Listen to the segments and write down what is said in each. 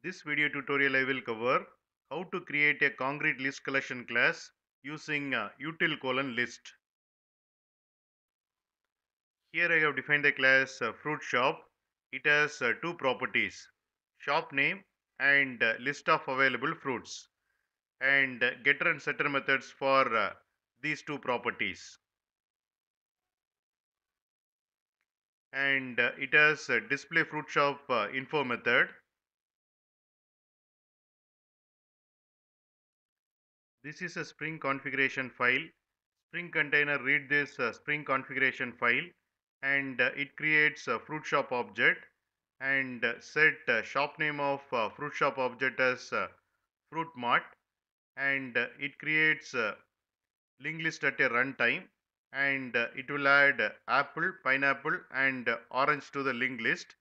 This video tutorial I will cover how to create a concrete list collection class using util list. Here I have defined the class fruit shop. It has two properties, shop name and list of available fruits, and getter and setter methods for these two properties. And it has display fruit shop info method. This is a Spring configuration file. Spring container read this Spring configuration file, and it creates a fruit shop object and set shop name of fruit shop object as fruit mart, and it creates linked list at a runtime, and it will add apple, pineapple and orange to the linked list,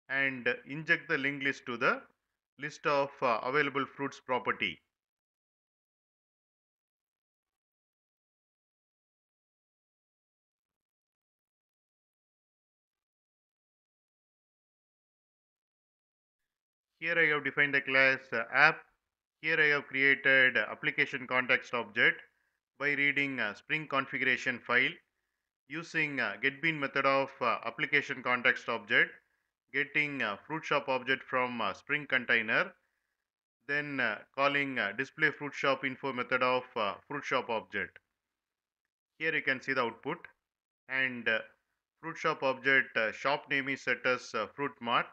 and inject the linked list to the list of available fruits property. Here I have defined the class app. Here I have created application context object by reading Spring configuration file using getBean method of application context object, getting fruit shop object from Spring container, then calling display fruit shop info method of fruit shop object. Here you can see the output, and fruit shop object shop name is set as fruit mart,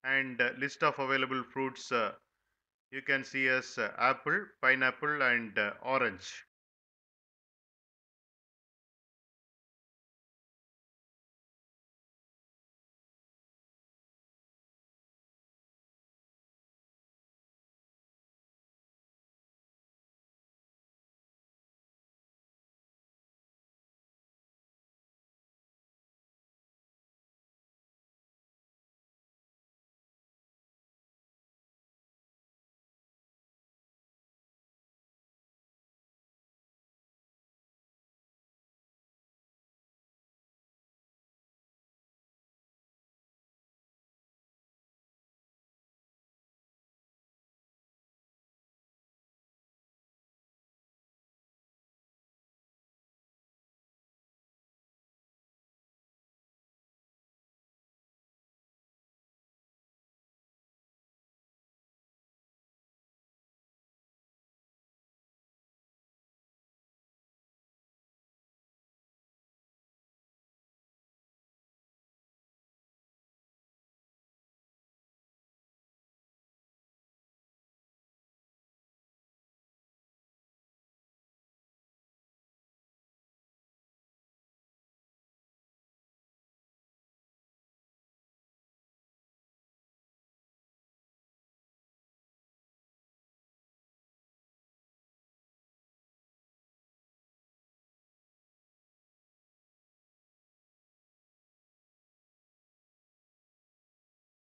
and list of available fruits you can see as apple, pineapple and orange.